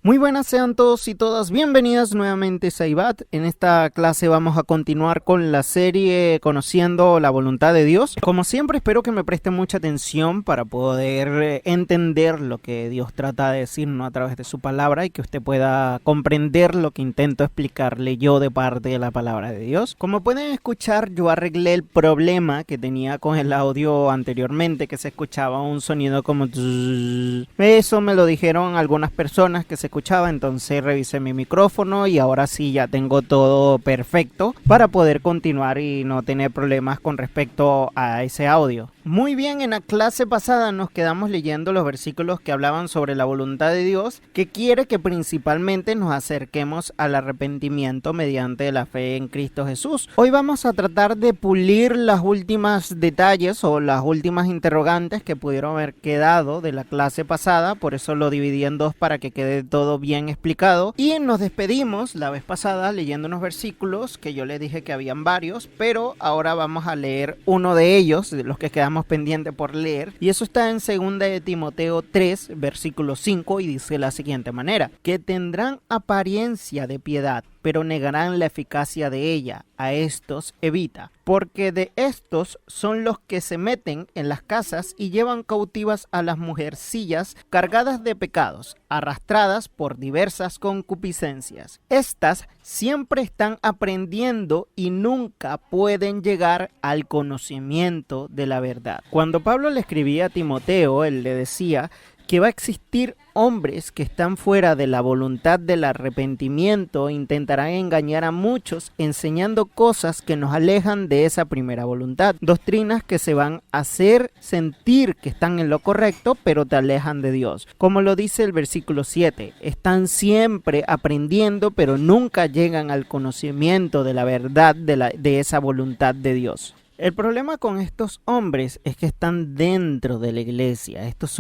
Muy buenas, sean todos y todas bienvenidas nuevamente a Saibat. En esta clase vamos a continuar con la serie Conociendo la Voluntad de Dios. Como siempre, espero que me presten mucha atención para poder entender lo que Dios trata de decirnos a través de su palabra y que usted pueda comprender lo que intento explicarle yo de parte de la palabra de Dios. Como pueden escuchar, yo arreglé el problema que tenía con el audio anteriormente, que se escuchaba un sonido como tzzz. Eso me lo dijeron algunas personas que se escuchaba, entonces revisé mi micrófono y ahora sí ya tengo todo perfecto para poder continuar y no tener problemas con respecto a ese audio. Muy bien, en la clase pasada nos quedamos leyendo los versículos que hablaban sobre la voluntad de Dios, que quiere que principalmente nos acerquemos al arrepentimiento mediante la fe en Cristo Jesús. Hoy vamos a tratar de pulir las últimas detalles o las últimas interrogantes que pudieron haber quedado de la clase pasada, por eso lo dividí en dos para que quede todo bien explicado. Y nos despedimos la vez pasada leyendo unos versículos que yo les dije que habían varios, pero ahora vamos a leer uno de ellos, de los que quedamos pendientes por leer, y eso está en 2 de Timoteo 3, versículo 5, y dice de la siguiente manera: que tendrán apariencia de piedad, pero negarán la eficacia de ella. A estos evita, porque de estos son los que se meten en las casas y llevan cautivas a las mujercillas cargadas de pecados, arrastradas por diversas concupiscencias. Estas siempre están aprendiendo y nunca pueden llegar al conocimiento de la verdad. Cuando Pablo le escribía a Timoteo, él le decía que va a existir hombres que están fuera de la voluntad del arrepentimiento, intentarán engañar a muchos enseñando cosas que nos alejan de esa primera voluntad, doctrinas que se van a hacer sentir que están en lo correcto, pero te alejan de Dios. Como lo dice el versículo 7, están siempre aprendiendo, pero nunca llegan al conocimiento de la verdad de esa voluntad de Dios. El problema con estos hombres es que están dentro de la iglesia. Estos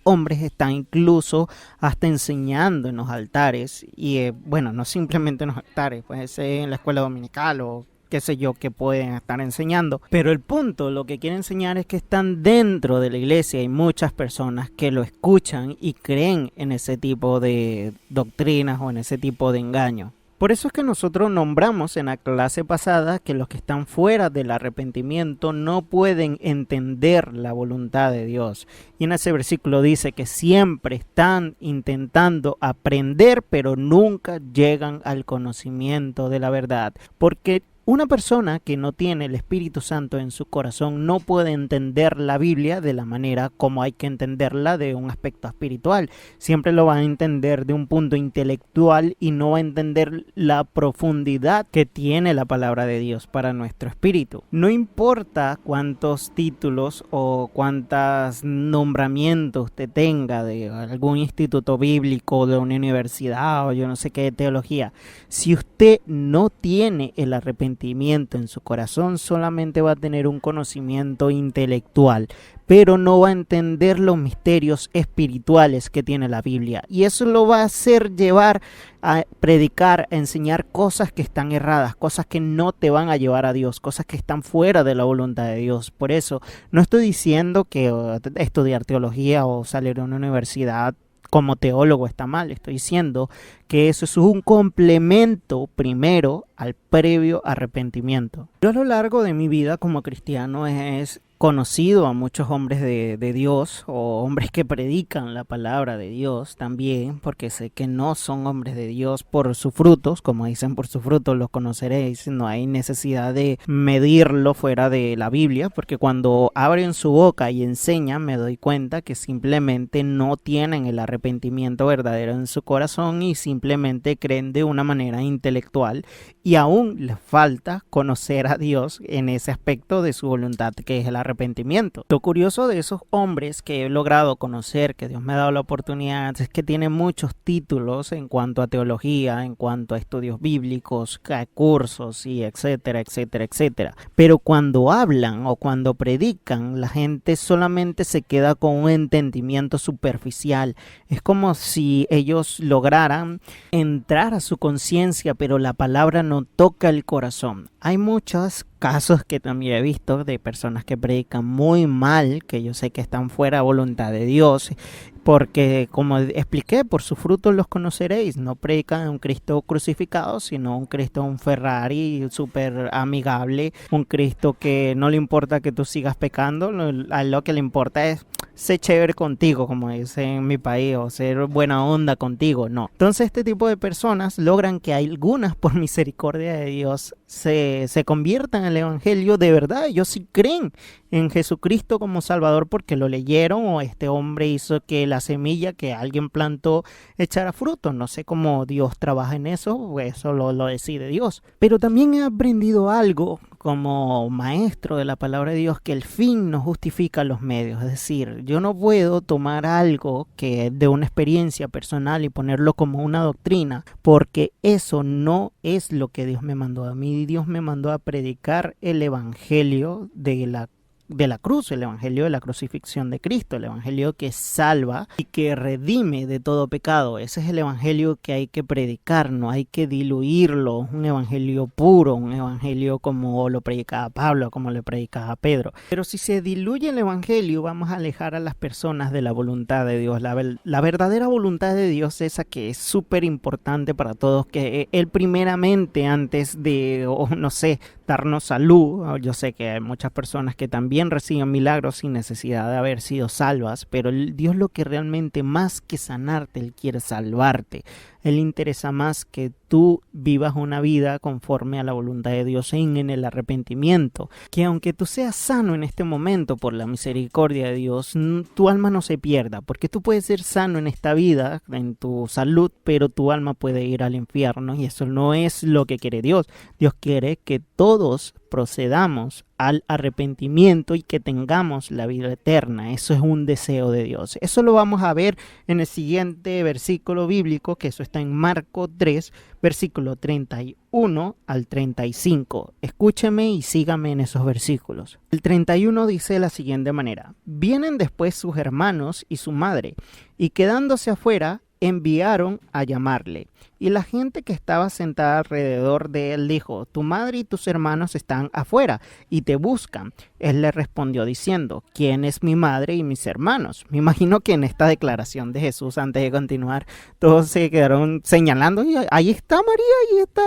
hombres están incluso hasta enseñando en los altares. Y bueno, no simplemente en los altares, puede ser en la escuela dominical o qué sé yo, que pueden estar enseñando. Pero el punto, lo que quiere enseñar es que están dentro de la iglesia. Hay muchas personas que lo escuchan y creen en ese tipo de doctrinas o en ese tipo de engaño. Por eso es que nosotros nombramos en la clase pasada que los que están fuera del arrepentimiento no pueden entender la voluntad de Dios. Y en ese versículo dice que siempre están intentando aprender, pero nunca llegan al conocimiento de la verdad. Porque una persona que no tiene el Espíritu Santo en su corazón no puede entender la Biblia de la manera como hay que entenderla de un aspecto espiritual. Siempre lo va a entender de un punto intelectual y no va a entender la profundidad que tiene la palabra de Dios para nuestro espíritu. No importa cuántos títulos o cuántos nombramientos usted tenga de algún instituto bíblico, de una universidad o yo no sé qué de teología. Si usted no tiene el arrepentimiento en su corazón, solamente va a tener un conocimiento intelectual, pero no va a entender los misterios espirituales que tiene la Biblia. Y eso lo va a hacer llevar a predicar, a enseñar cosas que están erradas, cosas que no te van a llevar a Dios, cosas que están fuera de la voluntad de Dios. Por eso no estoy diciendo que estudiar teología o salir a una universidad como teólogo está mal. Estoy diciendo que eso es un complemento primero al previo arrepentimiento. Yo a lo largo de mi vida como cristiano es conocido a muchos hombres de Dios o hombres que predican la palabra de Dios también, porque sé que no son hombres de Dios por sus frutos, como dicen, por sus frutos los conoceréis. No hay necesidad de medirlo fuera de la Biblia, porque cuando abren su boca y enseñan me doy cuenta que simplemente no tienen el arrepentimiento verdadero en su corazón y simplemente creen de una manera intelectual y aún les falta conocer a Dios en ese aspecto de su voluntad, que es el arrepentimiento. Lo curioso de esos hombres que he logrado conocer, que Dios me ha dado la oportunidad, es que tienen muchos títulos en cuanto a teología, en cuanto a estudios bíblicos, cursos y etcétera, etcétera, etcétera. Pero cuando hablan o cuando predican, la gente solamente se queda con un entendimiento superficial. Es como si ellos lograran entrar a su conciencia, pero la palabra no toca el corazón. Hay muchos casos que también he visto de personas que predican muy mal, que yo sé que están fuera de voluntad de Dios, Porque, como expliqué, por sus frutos los conoceréis. No predican a un Cristo crucificado, sino un Cristo, un Ferrari súper amigable, un Cristo que no le importa que tú sigas pecando, a lo que le importa es ser chévere contigo, como dicen en mi país, o ser buena onda contigo. No. Entonces este tipo de personas logran que algunas, por misericordia de Dios, se conviertan al evangelio de verdad. Ellos sí creen en Jesucristo como Salvador porque lo leyeron, o este hombre hizo que la semilla que alguien plantó echara fruto. No sé cómo Dios trabaja en eso, pues eso lo decide Dios. Pero también he aprendido algo como maestro de la palabra de Dios, que el fin no justifica los medios. Es decir, yo no puedo tomar algo que de una experiencia personal y ponerlo como una doctrina, porque eso no es lo que Dios me mandó a mí. Dios me mandó a predicar el evangelio de la cruz, el evangelio de la crucifixión de Cristo, el evangelio que salva y que redime de todo pecado. Ese es el evangelio que hay que predicar, no hay que diluirlo, un evangelio puro, un evangelio como lo predicaba Pablo, como le predicaba Pedro. Pero si se diluye el evangelio, vamos a alejar a las personas de la voluntad de Dios. La verdadera voluntad de Dios, esa que es súper importante para todos, que Él primeramente, antes de, no sé, darnos salud. Yo sé que hay muchas personas que también reciben milagros sin necesidad de haber sido salvas, pero Dios, lo que realmente más que sanarte, Él quiere salvarte. Él interesa más que tú vivas una vida conforme a la voluntad de Dios en el arrepentimiento. Que aunque tú seas sano en este momento por la misericordia de Dios, tu alma no se pierda. Porque tú puedes ser sano en esta vida, en tu salud, pero tu alma puede ir al infierno. Y eso no es lo que quiere Dios. Dios quiere que todos procedamos al arrepentimiento y que tengamos la vida eterna. Eso es un deseo de Dios. Eso lo vamos a ver en el siguiente versículo bíblico, que eso está en Marcos 3, versículo 31 al 35. Escúcheme y sígame en esos versículos. El 31 dice de la siguiente manera: vienen después sus hermanos y su madre, y quedándose afuera, enviaron a llamarle. Y la gente que estaba sentada alrededor de él dijo: tu madre y tus hermanos están afuera y te buscan. Él le respondió diciendo: ¿quién es mi madre y mis hermanos? Me imagino que en esta declaración de Jesús, antes de continuar, todos se quedaron señalando: y ahí está María, ahí está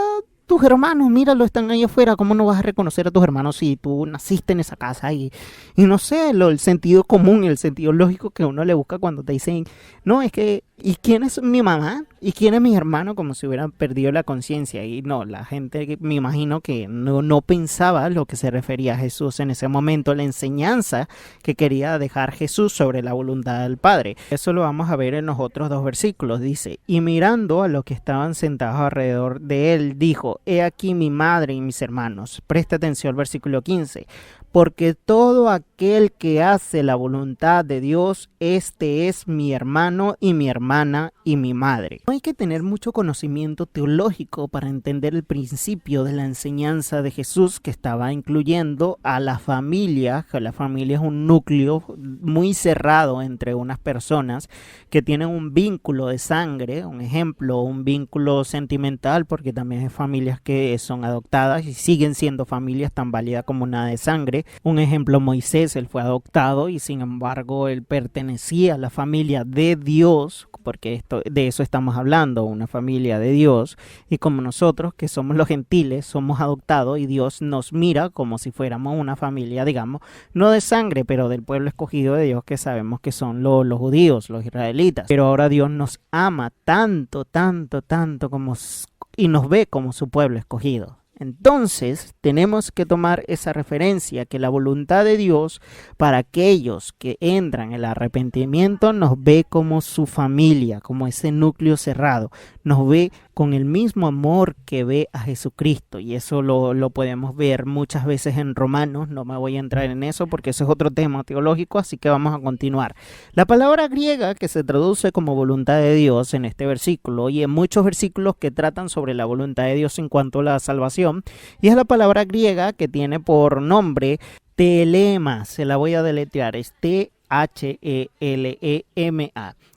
tus hermanos, míralo, están ahí afuera. ¿Cómo no vas a reconocer a tus hermanos si tú naciste en esa casa? Y no sé, el sentido común, el sentido lógico que uno le busca cuando te dicen: no, es que, ¿y quién es mi mamá? ¿Y quién es mi hermano? Como si hubieran perdido la conciencia. Y no, la gente, me imagino que no pensaba lo que se refería a Jesús en ese momento, la enseñanza que quería dejar Jesús sobre la voluntad del Padre. Eso lo vamos a ver en los otros dos versículos. Dice: y mirando a los que estaban sentados alrededor de él, dijo: he aquí mi madre y mis hermanos. Presta atención al versículo 15. Porque todo aquel que hace la voluntad de Dios, este es mi hermano y mi hermana y mi madre. No hay que tener mucho conocimiento teológico para entender el principio de la enseñanza de Jesús, que estaba incluyendo a la familia, que la familia es un núcleo muy cerrado entre unas personas que tienen un vínculo de sangre, un ejemplo, un vínculo sentimental, porque también hay familias que son adoptadas y siguen siendo familias tan válidas como una de sangre. Un ejemplo, Moisés, él fue adoptado y sin embargo él pertenecía a la familia de Dios, porque de eso estamos hablando, una familia de Dios. Y como nosotros, que somos los gentiles, somos adoptados y Dios nos mira como si fuéramos una familia, digamos, no de sangre, pero del pueblo escogido de Dios, que sabemos que son los judíos, los israelitas. Pero ahora Dios nos ama tanto, tanto, tanto y nos ve como su pueblo escogido. Entonces tenemos que tomar esa referencia, que la voluntad de Dios para aquellos que entran en el arrepentimiento nos ve como su familia, como ese núcleo cerrado, nos ve con el mismo amor que ve a Jesucristo, y eso lo podemos ver muchas veces en Romanos. No me voy a entrar en eso porque eso es otro tema teológico, así que vamos a continuar. La palabra griega que se traduce como voluntad de Dios en este versículo y en muchos versículos que tratan sobre la voluntad de Dios en cuanto a la salvación, y es la palabra griega que tiene por nombre telema. Se la voy a deletrear, es T-H-E-L-E-M-A,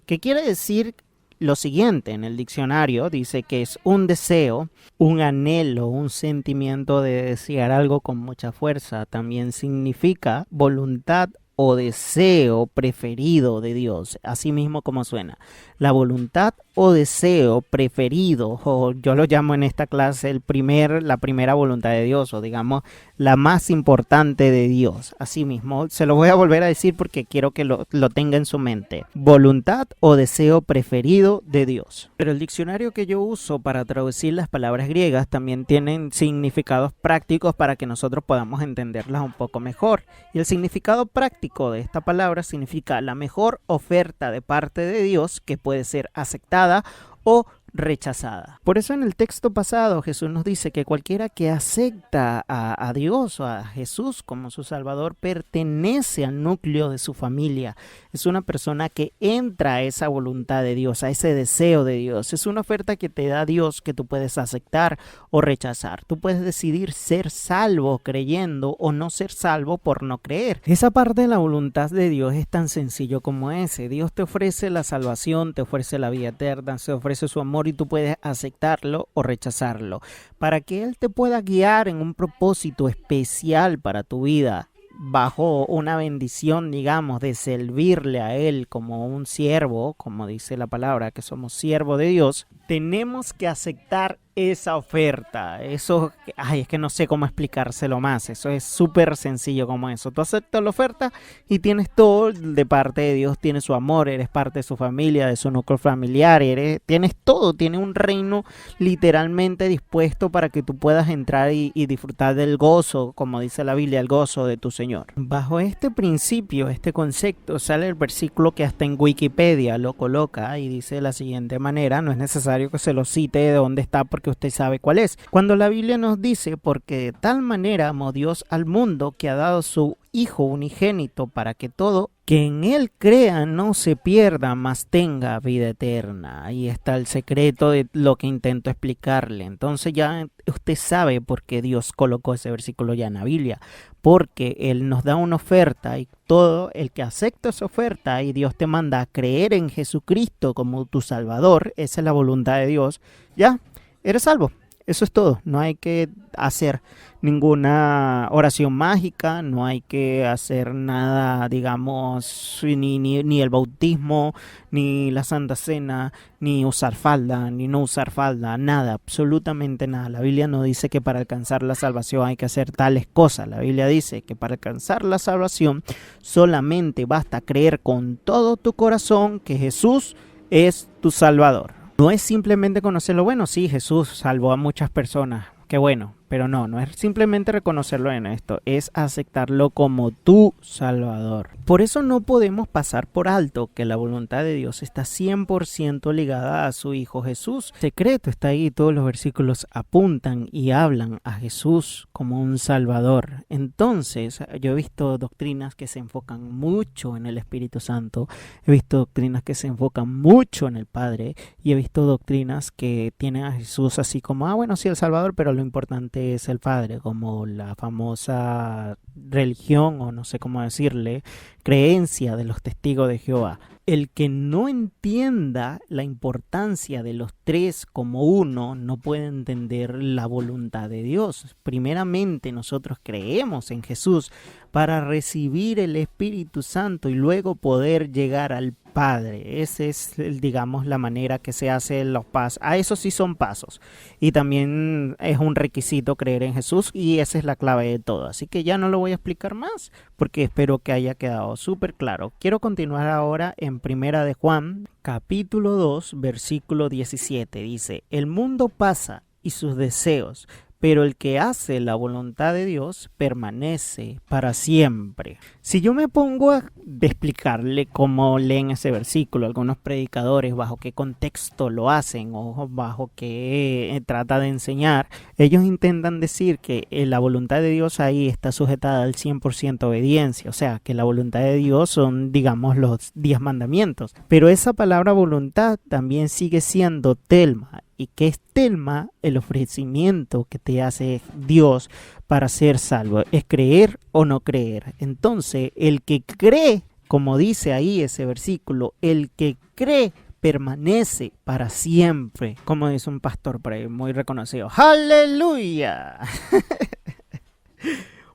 que quiere decir lo siguiente. En el diccionario dice que es un deseo, un anhelo, un sentimiento de desear algo con mucha fuerza. También significa voluntad o deseo preferido de Dios, así mismo como suena. La voluntad o deseo preferido, o yo lo llamo en esta clase la primera voluntad de Dios, o digamos la más importante de Dios. Así mismo, se lo voy a volver a decir porque quiero que lo tenga en su mente. Voluntad o deseo preferido de Dios. Pero el diccionario que yo uso para traducir las palabras griegas también tienen significados prácticos para que nosotros podamos entenderlas un poco mejor. Y el significado práctico de esta palabra significa la mejor oferta de parte de Dios que puede ser aceptada o rechazada. Por eso en el texto pasado Jesús nos dice que cualquiera que acepta a Dios o a Jesús como su Salvador pertenece al núcleo de su familia. Es una persona que entra a esa voluntad de Dios, a ese deseo de Dios. Es una oferta que te da Dios que tú puedes aceptar o rechazar. Tú puedes decidir ser salvo creyendo o no ser salvo por no creer. Esa parte de la voluntad de Dios es tan sencillo como ese. Dios te ofrece la salvación, te ofrece la vida eterna, te ofrece su amor y tú puedes aceptarlo o rechazarlo. Para que Él te pueda guiar en un propósito especial para tu vida, bajo una bendición, digamos, de servirle a Él como un siervo, como dice la palabra, que somos siervos de Dios, tenemos que aceptar esa oferta. Eso, es que no sé cómo explicárselo más. Eso es súper sencillo como eso. Tú aceptas la oferta y tienes todo de parte de Dios. Tienes su amor, eres parte de su familia, de su núcleo familiar. Tienes todo, tienes un reino literalmente dispuesto para que tú puedas entrar y disfrutar del gozo, como dice la Biblia, el gozo de tu Señor. Bajo este principio, este concepto, sale el versículo que hasta en Wikipedia lo coloca y dice de la siguiente manera. No es necesario que se lo cite de dónde está porque usted sabe cuál es. Cuando la Biblia nos dice, porque de tal manera amó Dios al mundo que ha dado su Hijo unigénito para que todo que en Él crea no se pierda, mas tenga vida eterna. Ahí está el secreto de lo que intento explicarle. Entonces ya usted sabe por qué Dios colocó ese versículo ya en la Biblia. Porque Él nos da una oferta y todo el que acepta esa oferta y Dios te manda a creer en Jesucristo como tu Salvador, esa es la voluntad de Dios, ya eres salvo. Eso es todo. No hay que hacer ninguna oración mágica, no hay que hacer nada, digamos, ni el bautismo, ni la Santa Cena, ni usar falda, ni no usar falda, nada, absolutamente nada. La Biblia no dice que para alcanzar la salvación hay que hacer tales cosas. La Biblia dice que para alcanzar la salvación solamente basta creer con todo tu corazón que Jesús es tu Salvador. No es simplemente conocerlo. Bueno, sí, Jesús salvó a muchas personas. Qué bueno. Pero no es simplemente reconocerlo en esto, es aceptarlo como tu Salvador. Por eso no podemos pasar por alto que la voluntad de Dios está 100% ligada a su Hijo Jesús. El secreto está ahí, todos los versículos apuntan y hablan a Jesús como un Salvador. Entonces, yo he visto doctrinas que se enfocan mucho en el Espíritu Santo, he visto doctrinas que se enfocan mucho en el Padre y he visto doctrinas que tienen a Jesús así como, bueno, sí, el Salvador, pero lo importante es el Padre, como la famosa religión, o no sé cómo decirle, creencia de los testigos de Jehová. El que no entienda la importancia de los tres como uno no puede entender la voluntad de Dios. Primeramente nosotros creemos en Jesús para recibir el Espíritu Santo y luego poder llegar al Padre. Esa es, digamos, la manera que se hacen los pasos. A eso sí son pasos. Y también es un requisito creer en Jesús y esa es la clave de todo. Así que ya no lo voy a explicar más porque espero que haya quedado súper claro. Quiero continuar ahora en Primera de Juan, capítulo 2, versículo 17. Dice, el mundo pasa y sus deseos, pero el que hace la voluntad de Dios permanece para siempre. Si yo me pongo a explicarle cómo leen ese versículo, algunos predicadores, bajo qué contexto lo hacen o bajo qué trata de enseñar, ellos intentan decir que la voluntad de Dios ahí está sujetada al 100% obediencia, o sea, que la voluntad de Dios son, digamos, los 10 mandamientos. Pero esa palabra voluntad también sigue siendo telma. ¿Y qué es telma? El ofrecimiento que te hace Dios para ser salvo. ¿Es creer o no creer? Entonces, el que cree, como dice ahí ese versículo, el que cree permanece para siempre. Como dice un pastor por ahí muy reconocido. ¡Aleluya!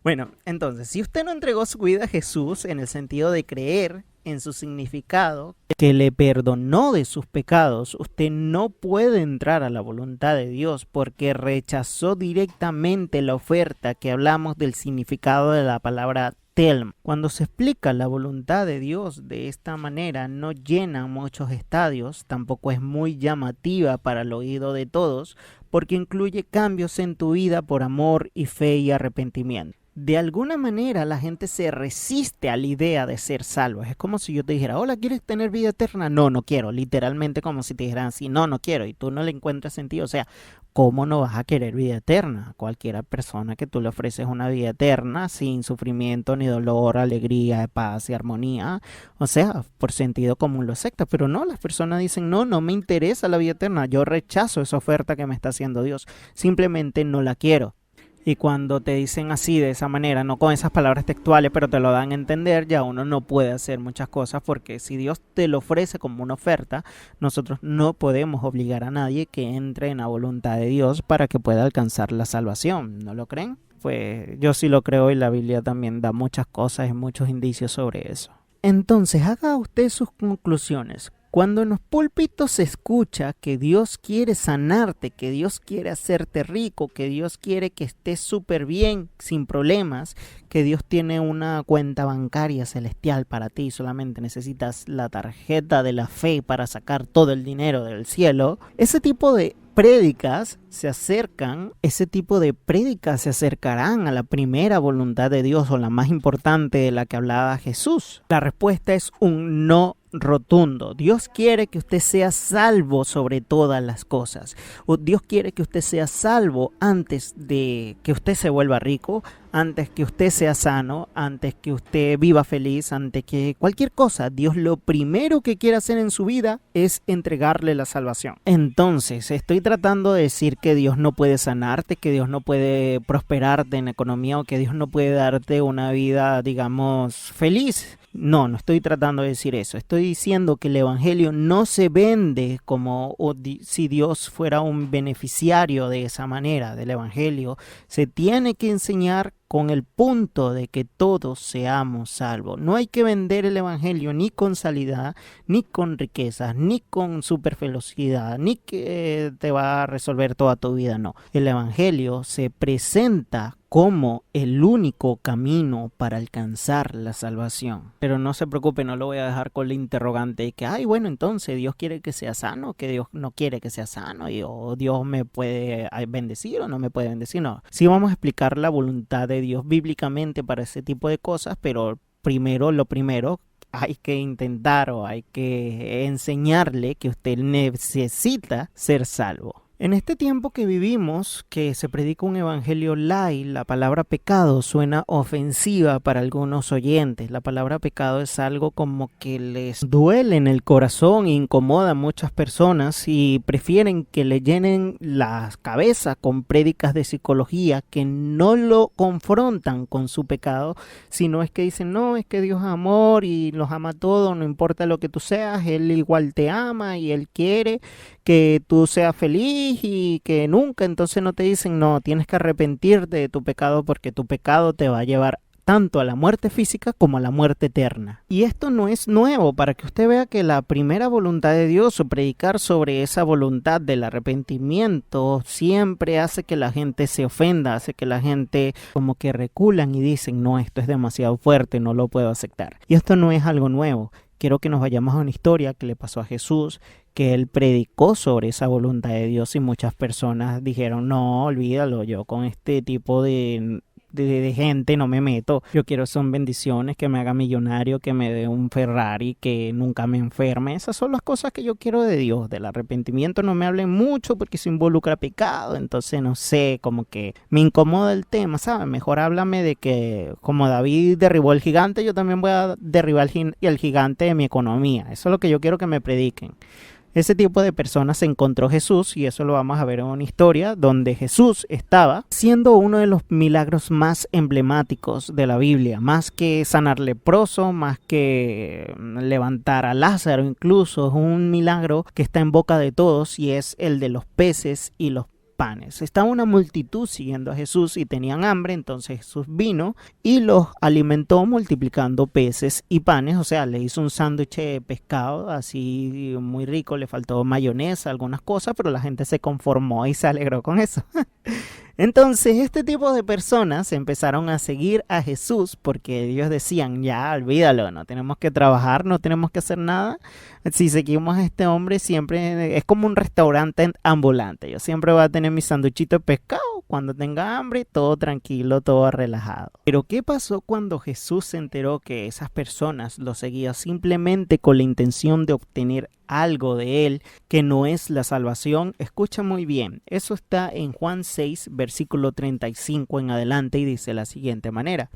Bueno, entonces, si usted no entregó su vida a Jesús en el sentido de creer en su significado, que le perdonó de sus pecados, usted no puede entrar a la voluntad de Dios porque rechazó directamente la oferta que hablamos del significado de la palabra telm. Cuando se explica la voluntad de Dios de esta manera, no llena muchos estadios, tampoco es muy llamativa para el oído de todos, porque incluye cambios en tu vida por amor y fe y arrepentimiento. De alguna manera la gente se resiste a la idea de ser salvos. Es como si yo te dijera, hola, ¿quieres tener vida eterna? No, no quiero. Literalmente como si te dijeran así, no, no quiero. Y tú no le encuentras sentido. O sea, ¿cómo no vas a querer vida eterna? Cualquiera persona que tú le ofreces una vida eterna sin sufrimiento, ni dolor, alegría, paz y armonía. O sea, por sentido común lo acepta. Pero no, las personas dicen, no, no me interesa la vida eterna. Yo rechazo esa oferta que me está haciendo Dios. Simplemente no la quiero. Y cuando te dicen así, de esa manera, no con esas palabras textuales, pero te lo dan a entender, ya uno no puede hacer muchas cosas porque si Dios te lo ofrece como una oferta, nosotros no podemos obligar a nadie que entre en la voluntad de Dios para que pueda alcanzar la salvación. ¿No lo creen? Pues yo sí lo creo y la Biblia también da muchas cosas y muchos indicios sobre eso. Entonces, haga usted sus conclusiones. Cuando en los púlpitos se escucha que Dios quiere sanarte, que Dios quiere hacerte rico, que Dios quiere que estés súper bien, sin problemas, que Dios tiene una cuenta bancaria celestial para ti, solamente necesitas la tarjeta de la fe para sacar todo el dinero del cielo, ese tipo de prédicas se acercarán a la primera voluntad de Dios o la más importante de la que hablaba Jesús. La respuesta es un no rotundo. Dios quiere que usted sea salvo sobre todas las cosas. Dios quiere que usted sea salvo antes de que usted se vuelva rico, antes que usted sea sano, antes que usted viva feliz, antes que cualquier cosa. Dios lo primero que quiere hacer en su vida es entregarle la salvación. Entonces, estoy tratando de decir que Dios no puede sanarte, que Dios no puede prosperarte en economía o que Dios no puede darte una vida, digamos, feliz. No, no estoy tratando de decir eso. Estoy diciendo que el evangelio no se vende como si Dios fuera un beneficiario de esa manera del evangelio. Se tiene que enseñar con el punto de que todos seamos salvos. No hay que vender el evangelio ni con salida, ni con riquezas, ni con supervelocidad, ni que te va a resolver toda tu vida, no. El evangelio se presenta como el único camino para alcanzar la salvación. Pero no se preocupe, no lo voy a dejar con la interrogante de que, ay, bueno, entonces Dios quiere que sea sano, que Dios no quiere que sea sano, o Dios me puede bendecir o no me puede bendecir. No, sí vamos a explicar la voluntad de Dios bíblicamente para ese tipo de cosas, pero lo primero, hay que intentar o hay que enseñarle que usted necesita ser salvo. En este tiempo que vivimos, que se predica un evangelio light, la palabra pecado suena ofensiva para algunos oyentes. La palabra pecado es algo como que les duele en el corazón e incomoda a muchas personas y prefieren que le llenen la cabeza con prédicas de psicología que no lo confrontan con su pecado, sino es que dicen, no, es que Dios es amor y los ama a todos, no importa lo que tú seas, Él igual te ama y Él quiere que tú seas feliz y que nunca, entonces no te dicen, no, tienes que arrepentirte de tu pecado porque tu pecado te va a llevar tanto a la muerte física como a la muerte eterna. Y esto no es nuevo, para que usted vea que la primera voluntad de Dios o predicar sobre esa voluntad del arrepentimiento siempre hace que la gente se ofenda, hace que la gente como que reculan y dicen, no, esto es demasiado fuerte, no lo puedo aceptar. Y esto no es algo nuevo. Quiero que nos vayamos a una historia que le pasó a Jesús, que él predicó sobre esa voluntad de Dios y muchas personas dijeron, no, olvídalo, yo con este tipo de gente no me meto. Yo quiero son bendiciones, que me haga millonario, que me dé un Ferrari, que nunca me enferme. Esas son las cosas que yo quiero de Dios. Del arrepentimiento no me hablen mucho porque se involucra pecado. Entonces no sé, como que me incomoda el tema, ¿sabes? Mejor háblame de que como David derribó el gigante, yo también voy a derribar el gigante de mi economía. Eso es lo que yo quiero que me prediquen. Ese tipo de personas se encontró Jesús y eso lo vamos a ver en una historia donde Jesús estaba siendo uno de los milagros más emblemáticos de la Biblia, más que sanar leproso, más que levantar a Lázaro incluso, es un milagro que está en boca de todos y es el de los peces y los panes. Estaba una multitud siguiendo a Jesús y tenían hambre, entonces Jesús vino y los alimentó multiplicando peces y panes, o sea, le hizo un sándwich de pescado así muy rico, le faltó mayonesa, algunas cosas, pero la gente se conformó y se alegró con eso. Entonces este tipo de personas empezaron a seguir a Jesús porque ellos decían, ya olvídalo, no tenemos que trabajar, no tenemos que hacer nada. Si seguimos a este hombre siempre es como un restaurante ambulante. Yo siempre voy a tener mi sanduchito de pescado cuando tenga hambre, todo tranquilo, todo relajado. Pero ¿qué pasó cuando Jesús se enteró que esas personas lo seguían simplemente con la intención de obtener algo de él que no es la salvación? Escucha muy bien, eso está en Juan 6, versículo 35 en adelante y dice de la siguiente manera.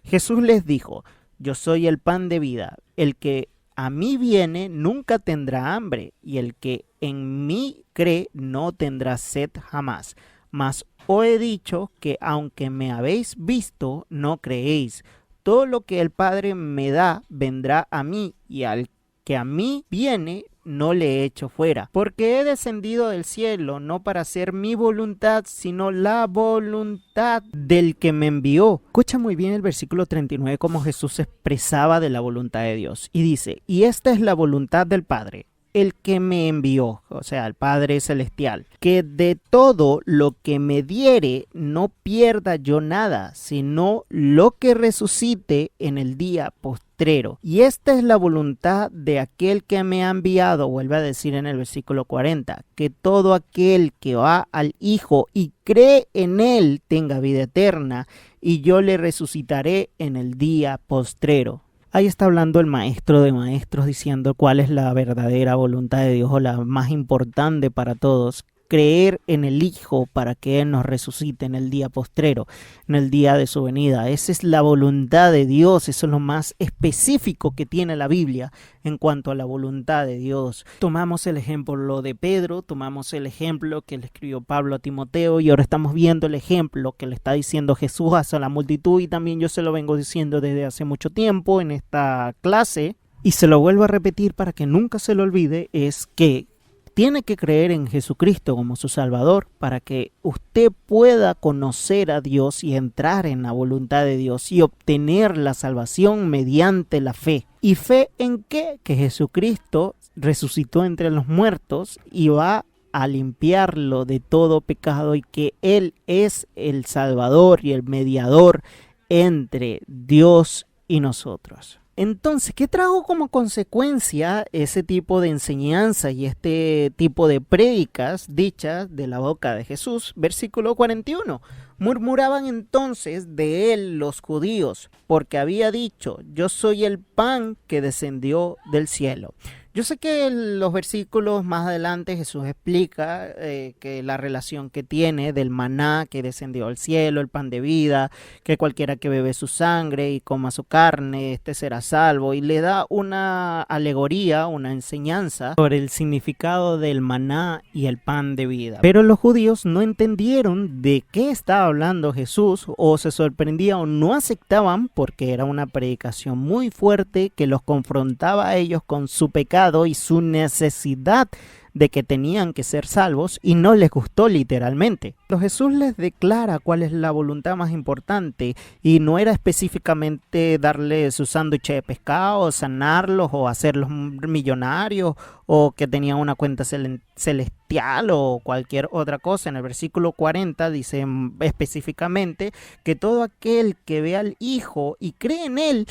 Jesús les dijo, yo soy el pan de vida, el que a mí viene nunca tendrá hambre y el que en mí cree no tendrá sed jamás. Mas os he dicho que aunque me habéis visto, no creéis. Todo lo que el Padre me da vendrá a mí y al que a mí viene no le echo fuera, porque he descendido del cielo no para hacer mi voluntad, sino la voluntad del que me envió. Escucha muy bien el versículo 39 como Jesús se expresaba de la voluntad de Dios y dice, y esta es la voluntad del Padre, el que me envió, o sea, el Padre Celestial, que de todo lo que me diere no pierda yo nada, sino lo que resucite en el día postrero. Y esta es la voluntad de aquel que me ha enviado, vuelve a decir en el versículo 40, que todo aquel que va al Hijo y cree en él tenga vida eterna, y yo le resucitaré en el día postrero. Ahí está hablando el maestro de maestros diciendo cuál es la verdadera voluntad de Dios o la más importante para todos. Creer en el Hijo para que Él nos resucite en el día postrero, en el día de su venida. Esa es la voluntad de Dios, eso es lo más específico que tiene la Biblia en cuanto a la voluntad de Dios. Tomamos el ejemplo de Pedro, tomamos el ejemplo que le escribió Pablo a Timoteo y ahora estamos viendo el ejemplo que le está diciendo Jesús hacia la multitud y también yo se lo vengo diciendo desde hace mucho tiempo en esta clase y se lo vuelvo a repetir para que nunca se lo olvide, es que tiene que creer en Jesucristo como su Salvador para que usted pueda conocer a Dios y entrar en la voluntad de Dios y obtener la salvación mediante la fe. ¿Y fe en qué? Que Jesucristo resucitó entre los muertos y va a limpiarlo de todo pecado y que Él es el Salvador y el mediador entre Dios y nosotros. Entonces, ¿qué trajo como consecuencia ese tipo de enseñanza y este tipo de prédicas dichas de la boca de Jesús? Versículo 41. Murmuraban entonces de él los judíos, porque había dicho, yo soy el pan que descendió del cielo. Yo sé que en los versículos más adelante Jesús explica que la relación que tiene del maná que descendió al cielo, el pan de vida, que cualquiera que bebe su sangre y coma su carne, este será salvo, y le da una alegoría, una enseñanza sobre el significado del maná y el pan de vida. Pero los judíos no entendieron de qué estaba hablando Jesús o se sorprendían o no aceptaban porque era una predicación muy fuerte que los confrontaba a ellos con su pecado y su necesidad de que tenían que ser salvos y no les gustó literalmente. Pero Jesús les declara cuál es la voluntad más importante y no era específicamente darle su sándwich de pescado, sanarlos o hacerlos millonarios o que tenían una cuenta celestial o cualquier otra cosa. En el versículo 40 dice específicamente que todo aquel que ve al Hijo y cree en Él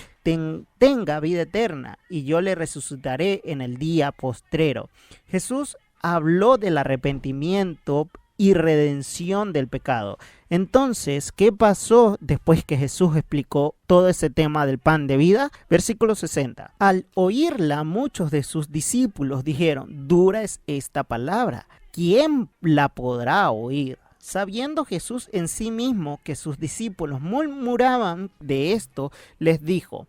tenga vida eterna y yo le resucitaré en el día postrero. Jesús habló del arrepentimiento y redención del pecado. Entonces, ¿qué pasó después que Jesús explicó todo ese tema del pan de vida? Versículo 60. Al oírla, muchos de sus discípulos dijeron, dura es esta palabra, ¿quién la podrá oír? Sabiendo Jesús en sí mismo que sus discípulos murmuraban de esto, les dijo,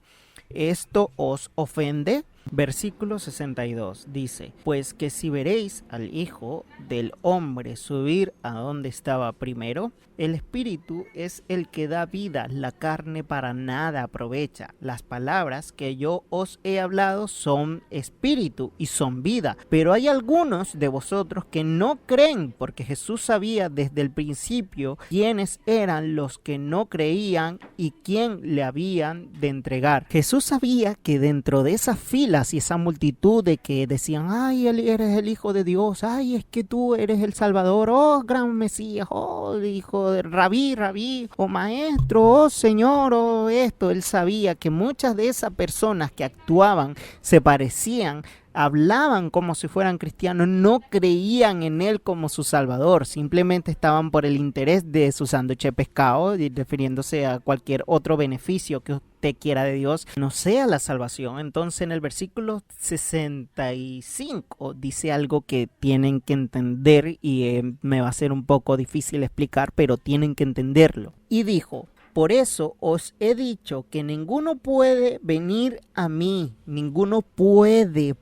¿esto os ofende? Versículo 62 dice: pues que si veréis al Hijo del Hombre subir a donde estaba primero, el Espíritu es el que da vida, la carne para nada aprovecha. Las palabras que yo os he hablado son espíritu y son vida. Pero hay algunos de vosotros que no creen, porque Jesús sabía desde el principio quiénes eran los que no creían y quién le habían de entregar. Jesús sabía que dentro de esas filas y esa multitud de que decían: ay, eres el Hijo de Dios, ay, es que tú eres el Salvador, oh, gran Mesías, oh, Hijo de Rabí, oh, Maestro, oh, Señor, oh, esto. Él sabía que muchas de esas personas que actuaban, se parecían, hablaban como si fueran cristianos, no creían en él como su Salvador, simplemente estaban por el interés de su sándwich de pescado, refiriéndose a cualquier otro beneficio que usted quiera de Dios, no sea la salvación. Entonces en el versículo 65 dice algo que tienen que entender y me va a ser un poco difícil explicar, pero tienen que entenderlo. Y dijo: por eso os he dicho que ninguno puede venir a mí, ninguno puede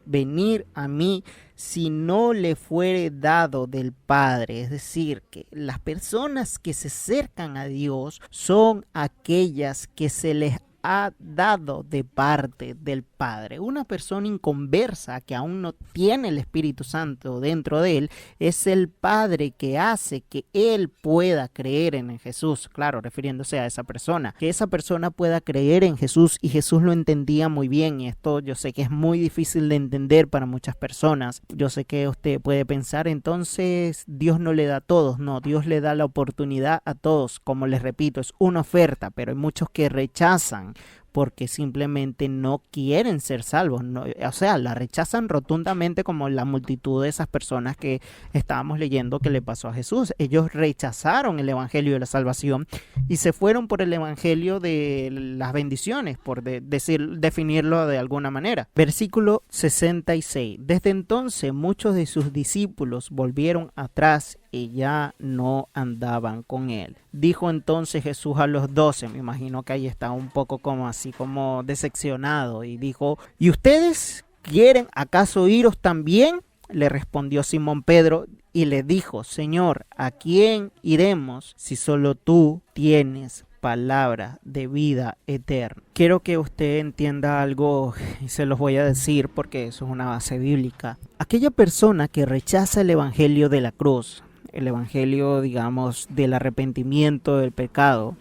venir a mí si no le fuere dado del Padre. Es decir, que las personas que se acercan a Dios son aquellas que se les ha dado de parte del Padre. Una persona inconversa que aún no tiene el Espíritu Santo dentro de él, es el Padre que hace que él pueda creer en Jesús. Claro, refiriéndose a esa persona, que esa persona pueda creer en Jesús, y Jesús lo entendía muy bien. Y esto yo sé que es muy difícil de entender para muchas personas. Yo sé que usted puede pensar: entonces Dios no le da a todos. No, Dios le da la oportunidad a todos. Como les repito, es una oferta, pero hay muchos que rechazan porque simplemente no quieren ser salvos, no, o sea, la rechazan rotundamente, como la multitud de esas personas que estábamos leyendo que le pasó a Jesús. Ellos rechazaron el evangelio de la salvación y se fueron por el evangelio de las bendiciones, por definirlo de alguna manera. Versículo 66. Desde entonces muchos de sus discípulos volvieron atrás y ya no andaban con él. Dijo entonces Jesús a los 12, me imagino que ahí está un poco como así como decepcionado, y dijo: ¿y ustedes quieren acaso iros también? Le respondió Simón Pedro y le dijo: Señor, ¿a quién iremos si solo tú tienes palabra de vida eterna? Quiero que usted entienda algo y se los voy a decir porque eso es una base bíblica. Aquella persona que rechaza el evangelio de la cruz, el evangelio, digamos, del arrepentimiento del pecado,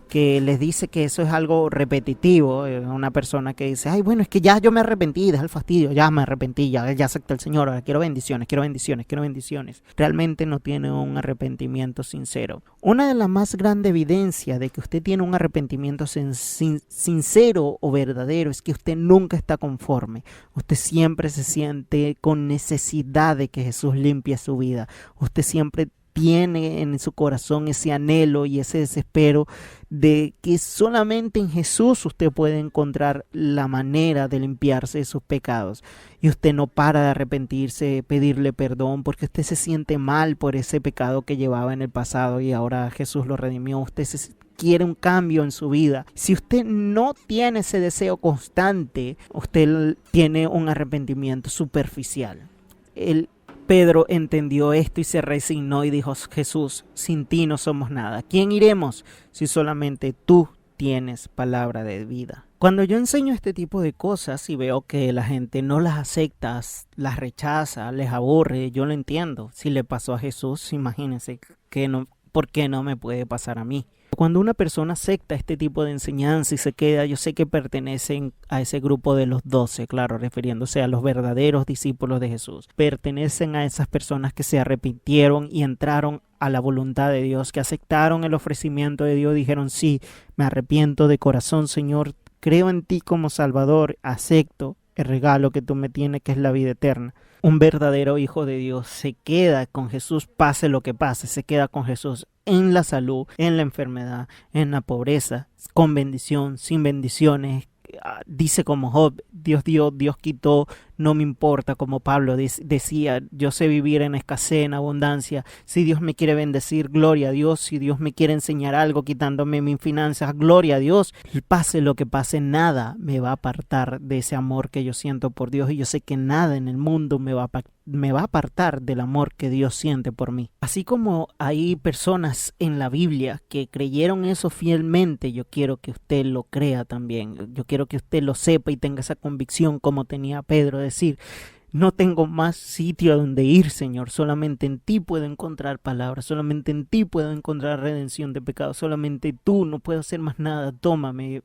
que les dice que eso es algo repetitivo, una persona que dice: ay, bueno, es que ya yo me arrepentí, deja el fastidio, ya me arrepentí, ya acepté al Señor, ahora quiero bendiciones, realmente no tiene un arrepentimiento sincero. Una de las más grandes evidencias de que usted tiene un arrepentimiento sincero o verdadero es que usted nunca está conforme, usted siempre se siente con necesidad de que Jesús limpie su vida, usted siempre tiene en su corazón ese anhelo y ese desespero de que solamente en Jesús usted puede encontrar la manera de limpiarse de sus pecados. Y usted no para de arrepentirse, pedirle perdón, porque usted se siente mal por ese pecado que llevaba en el pasado y ahora Jesús lo redimió. Usted quiere un cambio en su vida. Si usted no tiene ese deseo constante, usted tiene un arrepentimiento superficial. Pedro entendió esto y se resignó y dijo: Jesús, sin ti no somos nada. ¿Quién iremos si solamente tú tienes palabra de vida? Cuando yo enseño este tipo de cosas y veo que la gente no las acepta, las rechaza, les aburre, yo lo entiendo. Si le pasó a Jesús, imagínense ¿por qué no me puede pasar a mí? Cuando una persona acepta este tipo de enseñanza y se queda, yo sé que pertenecen a ese grupo de los 12, claro, refiriéndose a los verdaderos discípulos de Jesús. Pertenecen a esas personas que se arrepintieron y entraron a la voluntad de Dios, que aceptaron el ofrecimiento de Dios, dijeron: sí, me arrepiento de corazón, Señor, creo en ti como Salvador, acepto el regalo que tú me tienes, que es la vida eterna. Un verdadero hijo de Dios se queda con Jesús, pase lo que pase, se queda con Jesús en la salud, en la enfermedad, en la pobreza, con bendición, sin bendiciones. Dice como Job: Dios dio, Dios quitó, no me importa, como Pablo decía, yo sé vivir en escasez, en abundancia. Si Dios me quiere bendecir, gloria a Dios. Si Dios me quiere enseñar algo quitándome mis finanzas, gloria a Dios. Pase lo que pase, nada me va a apartar de ese amor que yo siento por Dios, y yo sé que nada en el mundo me va a apartar del amor que Dios siente por mí. Así como hay personas en la Biblia que creyeron eso fielmente, yo quiero que usted lo crea también. Yo quiero que usted lo sepa y tenga esa convicción como tenía Pedro, decir: no tengo más sitio a donde ir, Señor. Solamente en ti puedo encontrar palabras. Solamente en ti puedo encontrar redención de pecados. Solamente tú, no puedo hacer más nada. Tómame.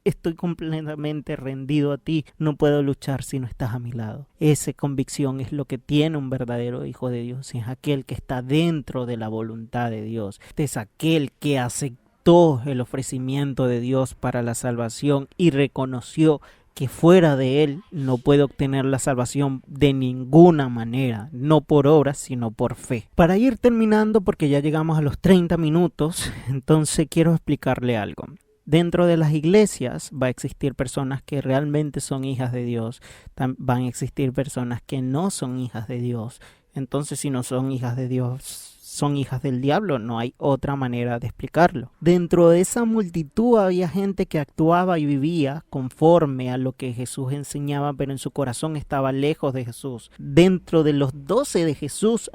Estoy completamente rendido a ti. No puedo luchar si no estás a mi lado. Esa convicción es lo que tiene un verdadero hijo de Dios. Es aquel que está dentro de la voluntad de Dios. Es aquel que aceptó el ofrecimiento de Dios para la salvación y reconoció que fuera de Él no puede obtener la salvación de ninguna manera, no por obras, sino por fe. Para ir terminando, porque ya llegamos a los 30 minutos, entonces quiero explicarle algo. Dentro de las iglesias va a existir personas que realmente son hijas de Dios, van a existir personas que no son hijas de Dios. Entonces, si no son hijas de Dios, son hijas del diablo, no hay otra manera de explicarlo. Dentro de esa multitud había gente que actuaba y vivía conforme a lo que Jesús enseñaba, pero en su corazón estaba lejos de Jesús. Dentro de los 12 de Jesús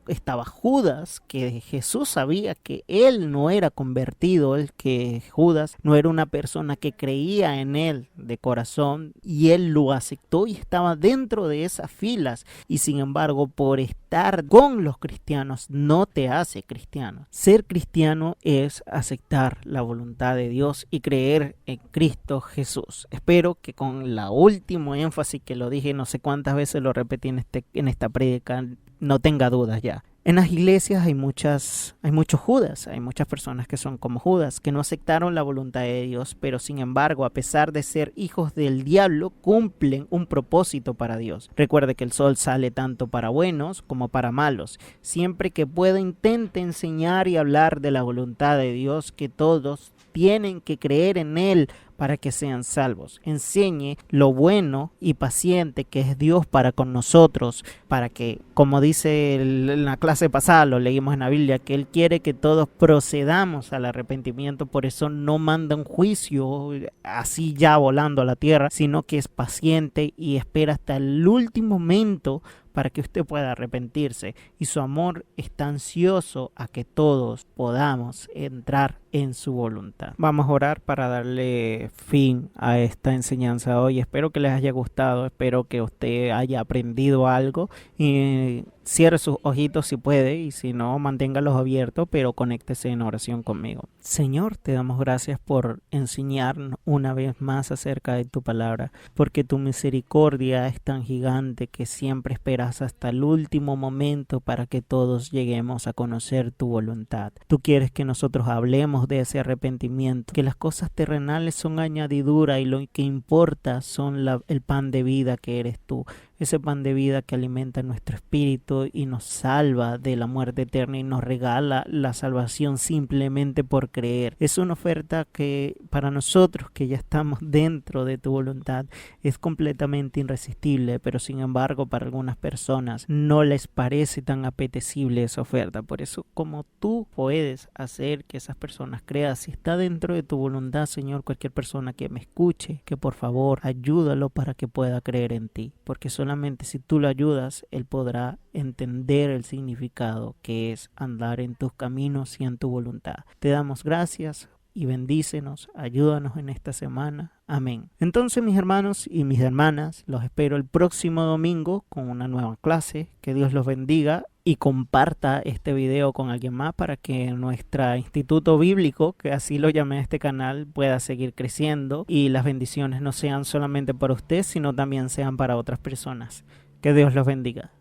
estaba Judas, que Jesús sabía que él no era convertido, que Judas no era una persona que creía en él de corazón, y él lo aceptó y estaba dentro de esas filas. Y sin embargo, por estar con los cristianos no te hace cristiano. Ser cristiano es aceptar la voluntad de Dios y creer en Cristo Jesús. Espero que con la último énfasis que lo dije, no sé cuántas veces lo repetí en esta prédica, no tenga dudas ya. En las iglesias hay muchos Judas, hay muchas personas que son como Judas, que no aceptaron la voluntad de Dios, pero sin embargo, a pesar de ser hijos del diablo, cumplen un propósito para Dios. Recuerde que el sol sale tanto para buenos como para malos. Siempre que pueda, intente enseñar y hablar de la voluntad de Dios, que todos tienen que creer en Él para que sean salvos. Enseñe lo bueno y paciente que es Dios para con nosotros, para que, como dice en la clase pasada, lo leímos en la Biblia, que Él quiere que todos procedamos al arrepentimiento. Por eso no manda un juicio así ya volando a la tierra, sino que es paciente y espera hasta el último momento para que usted pueda arrepentirse, y su amor está ansioso a que todos podamos entrar en su voluntad. Vamos a orar para darle fin a esta enseñanza hoy. Espero que les haya gustado, espero que usted haya aprendido algo, y cierre sus ojitos si puede, y si no, manténgalos abiertos, pero conéctese en oración conmigo. Señor, te damos gracias por enseñarnos una vez más acerca de tu palabra, porque tu misericordia es tan gigante que siempre esperas hasta el último momento para que todos lleguemos a conocer tu voluntad. Tú quieres que nosotros hablemos de ese arrepentimiento, que las cosas terrenales son añadidura y lo que importa son el pan de vida que eres tú. Ese pan de vida que alimenta nuestro espíritu y nos salva de la muerte eterna y nos regala la salvación simplemente por creer. Es una oferta que para nosotros que ya estamos dentro de tu voluntad es completamente irresistible, pero sin embargo para algunas personas no les parece tan apetecible esa oferta. Por eso, como tú puedes hacer que esas personas crean, si está dentro de tu voluntad, Señor, cualquier persona que me escuche, que por favor ayúdalo para que pueda creer en ti, porque solamente si tú lo ayudas, él podrá entender el significado que es andar en tus caminos y en tu voluntad. Te damos gracias y bendícenos, ayúdanos en esta semana. Amén. Entonces, mis hermanos y mis hermanas, los espero el próximo domingo con una nueva clase. Que Dios los bendiga y comparta este video con alguien más para que nuestro instituto bíblico, que así lo llamé a este canal, pueda seguir creciendo y las bendiciones no sean solamente para usted, sino también sean para otras personas. Que Dios los bendiga.